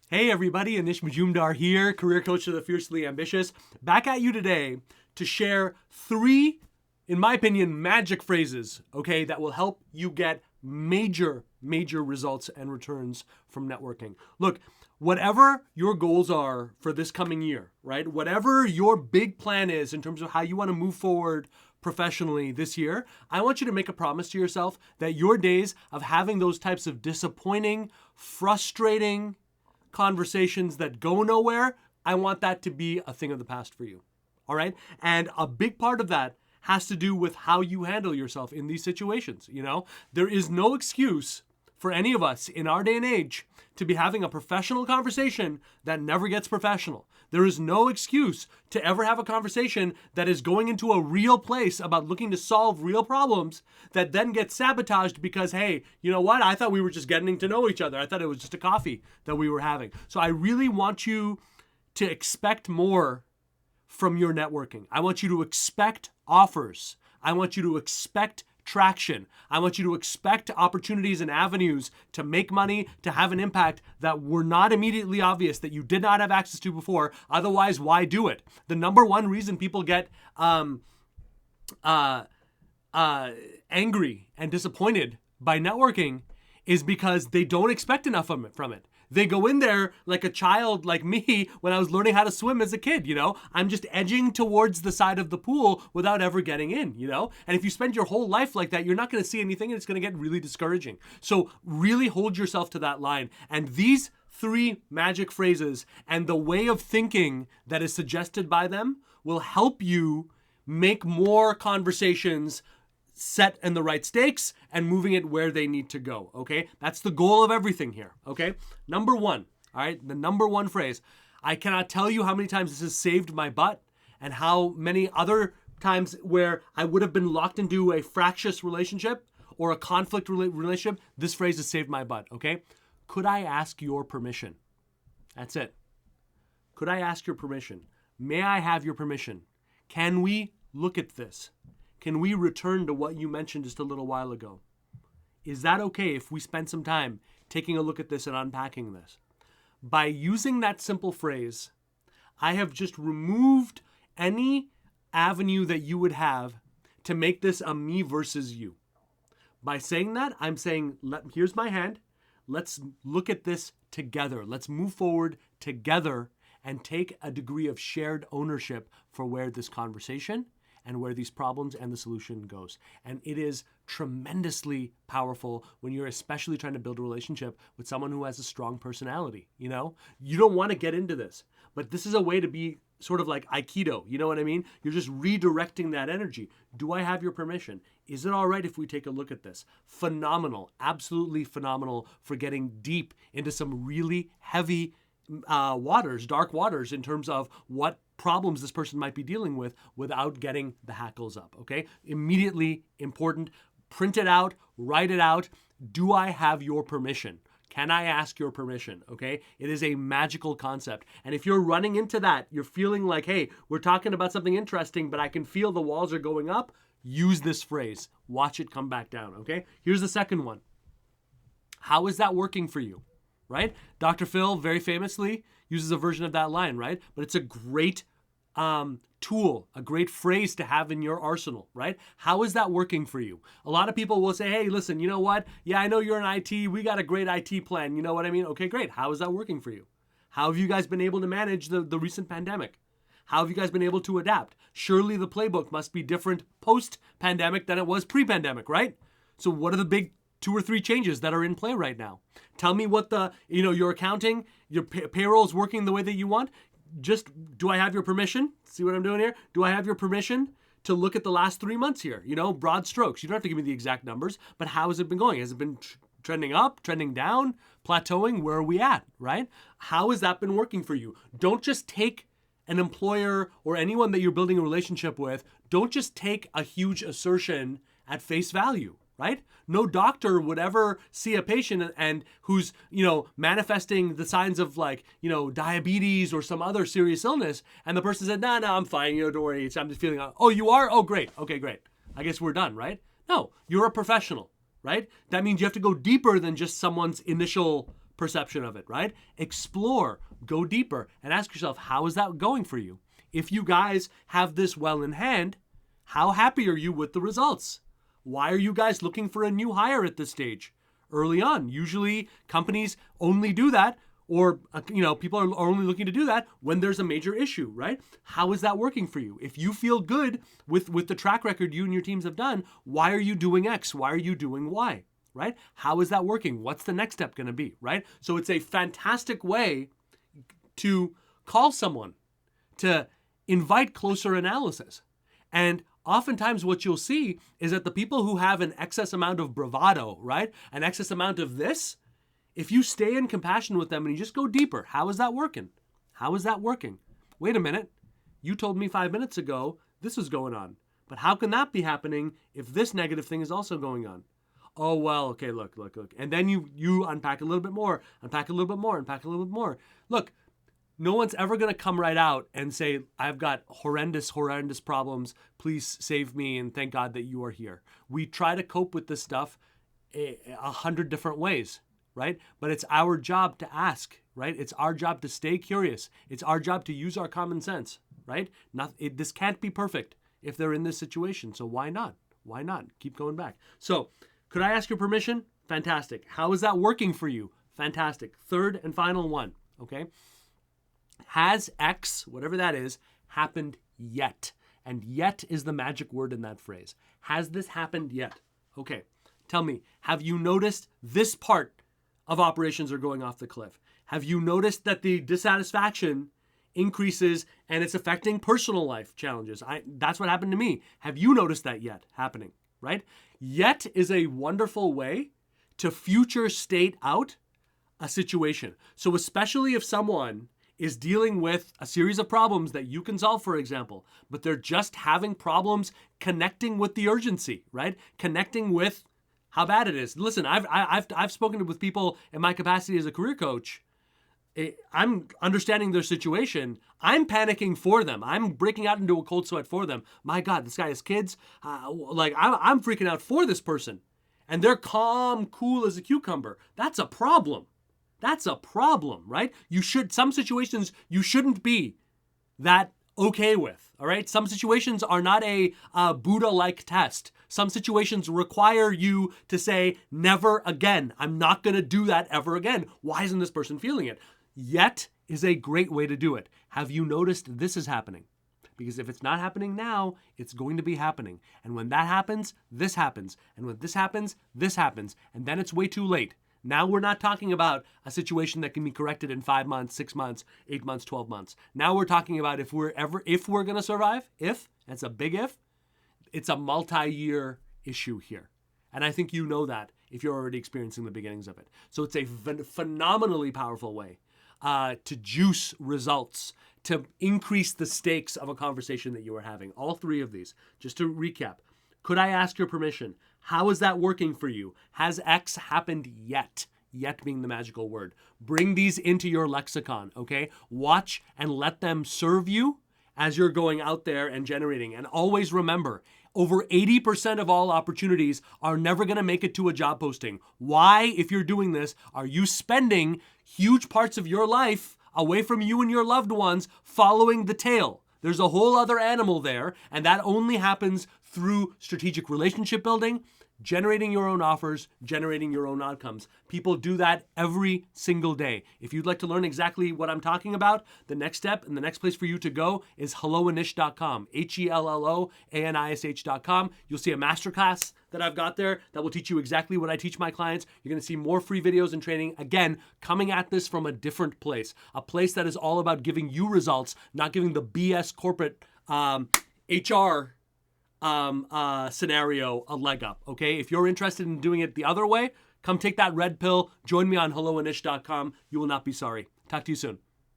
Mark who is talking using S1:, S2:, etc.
S1: Hey everybody, Anish Majumdar here, career coach to the fiercely ambitious. Back at you today to share 3, in my opinion, magic phrases, okay, that will help you get major results and returns from networking. Look, whatever your goals are for this coming year, right? Whatever your big plan is in terms of how you want to move forward professionally this year, I want you to make a promise to yourself that your days of having those types of disappointing, frustrating conversations that go nowhere, I want that to be a thing of the past for you. All right? And a big part of that has to do with how you handle yourself in these situations. You know, there is no excuse for any of us in our day and age to be having a professional conversation that never gets professional. There is no excuse to ever have a conversation that is going into a real place about looking to solve real problems that then gets sabotaged because, hey, you know what? I thought we were just getting to know each other. I thought it was just a coffee that we were having. So I really want you to expect more from your networking. I want you to expect offers. I want you to expect traction. I want you to expect opportunities and avenues to make money, to have an impact that were not immediately obvious, that you did not have access to before. Otherwise, why do it? The number one reason people get angry and disappointed by networking is because they don't expect enough from it. They go in there like a child like me when I was learning how to swim as a kid, you know? I'm just edging towards the side of the pool without ever getting in, you know? And if you spend your whole life like that, you're not going to see anything and it's going to get really discouraging. So really hold yourself to that line. And these 3 magic phrases and the way of thinking that is suggested by them will help you make more conversations set in the right stakes and moving it where they need to go, okay? That's the goal of everything here, okay? Number 1, all right? The number 1 phrase. I cannot tell you how many times this has saved my butt and how many other times where I would have been locked into a fractious relationship or a conflict relationship, this phrase has saved my butt, okay? Could I ask your permission? That's it. Could I ask your permission? May I have your permission? Can we look at this? Can we return to what you mentioned just a little while ago? Is that okay if we spend some time taking a look at this and unpacking this? By using that simple phrase, I have just removed any avenue that you would have to make this a me versus you. By saying that, I'm saying, here's my hand. Let's look at this together. Let's move forward together and take a degree of shared ownership for where this conversation and where these problems and the solution goes. And it is tremendously powerful when you're especially trying to build a relationship with someone who has a strong personality, you know? You don't want to get into this, but this is a way to be sort of like Aikido, you know what I mean? You're just redirecting that energy. Do I have your permission? Is it all right if we take a look at this? Phenomenal, absolutely phenomenal for getting deep into some really heavy dark waters in terms of what problems this person might be dealing with without getting the hackles up, okay? Immediately important. Print it out, write it out. Do I have your permission? Can I ask your permission, okay? It is a magical concept. And if you're running into that, you're feeling like, hey, we're talking about something interesting, but I can feel the walls are going up, use this phrase. Watch it come back down, okay? Here's the second one. How is that working for you? Right? Dr. Phil very famously uses a version of that line, right? But it's a great tool, a great phrase to have in your arsenal, right? How is that working for you? A lot of people will say, hey, listen, you know what? Yeah, I know you're in IT. We got a great IT plan. You know what I mean? Okay, great. How is that working for you? How have you guys been able to manage the recent pandemic? How have you guys been able to adapt? Surely the playbook must be different post-pandemic than it was pre-pandemic, right? So what are the big 2 or 3 changes that are in play right now? Tell me what your accounting, your payroll is working the way that you want. Just, do I have your permission? See what I'm doing here? Do I have your permission to look at the last 3 months here? You know, broad strokes. You don't have to give me the exact numbers, but how has it been going? Has it been trending up, trending down, plateauing? Where are we at, right? How has that been working for you? Don't just take an employer or anyone that you're building a relationship with, don't just take a huge assertion at face value. Right? No doctor would ever see a patient and who's, manifesting the signs of diabetes or some other serious illness. And the person said, no, I'm fine. Don't worry. I'm just feeling, oh, you are? Oh, great. Okay, great. I guess we're done, right? No, you're a professional, right? That means you have to go deeper than just someone's initial perception of it, right? Explore, go deeper, and ask yourself, how is that going for you? If you guys have this well in hand, how happy are you with the results? Why are you guys looking for a new hire at this stage? Early on, usually companies only do that, or people are only looking to do that when there's a major issue, right? How is that working for you? If you feel good with the track record you and your teams have done, why are you doing X? Why are you doing Y? Right? How is that working? What's the next step going to be, right? So it's a fantastic way to call someone, to invite closer analysis. And oftentimes what you'll see is that the people who have an excess amount of bravado, right? An excess amount of this, if you stay in compassion with them and you just go deeper, how is that working? How is that working? Wait a minute. You told me 5 minutes ago this was going on. But how can that be happening if this negative thing is also going on? Oh, well, okay, look. And then you unpack a little bit more, unpack a little bit more. Look, no one's ever going to come right out and say, I've got horrendous problems. Please save me and thank God that you are here. We try to cope with this stuff 100 different ways, right? But it's our job to ask, right? It's our job to stay curious. It's our job to use our common sense, right? This can't be perfect if they're in this situation. So why not? Why not? Keep going back. So could I ask your permission? Fantastic. How is that working for you? Fantastic. Third and final one, okay? Has X, whatever that is, happened yet? And yet is the magic word in that phrase. Has this happened yet? Okay, tell me, have you noticed this part of operations are going off the cliff? Have you noticed that the dissatisfaction increases and it's affecting personal life challenges? That's what happened to me. Have you noticed that yet happening, right? Yet is a wonderful way to future state out a situation. So especially if someone is dealing with a series of problems that you can solve, for example, but they're just having problems connecting with the urgency, right? Connecting with how bad it is. Listen, I've spoken with people in my capacity as a career coach. I'm understanding their situation. I'm panicking for them. I'm breaking out into a cold sweat for them. My God, this guy has kids. I'm freaking out for this person. And they're calm, cool as a cucumber. That's a problem. That's a problem, right? Some situations you shouldn't be that okay with, all right? Some situations are not a Buddha-like test. Some situations require you to say, never again. I'm not going to do that ever again. Why isn't this person feeling it? Yet is a great way to do it. Have you noticed this is happening? Because if it's not happening now, it's going to be happening. And when that happens, this happens. And when this happens, this happens. And then it's way too late. Now we're not talking about a situation that can be corrected in 5 months, 6 months, 8 months, 12 months. Now we're talking about if we're going to survive, that's a big if, it's a multi-year issue here. And I think you know that if you're already experiencing the beginnings of it. So it's a phenomenally powerful way to juice results, to increase the stakes of a conversation that you are having. All three of these. Just to recap, could I ask your permission? How is that working for you? Has X happened yet? Yet being the magical word. Bring these into your lexicon, okay? Watch and let them serve you as you're going out there and generating. And always remember, over 80% of all opportunities are never going to make it to a job posting. Why, if you're doing this, are you spending huge parts of your life away from you and your loved ones following the tail? There's a whole other animal there, and that only happens through strategic relationship building, generating your own offers, generating your own outcomes. People do that every single day. If you'd like to learn exactly what I'm talking about, the next step and the next place for you to go is helloanish.com, HELLOANISH.com. You'll see a masterclass that I've got there that will teach you exactly what I teach my clients. You're going to see more free videos and training, again, coming at this from a different place, a place that is all about giving you results, not giving the BS corporate HR scenario a leg up, okay? If you're interested in doing it the other way, come take that red pill. Join me on helloanish.com. You will not be sorry. Talk to you soon.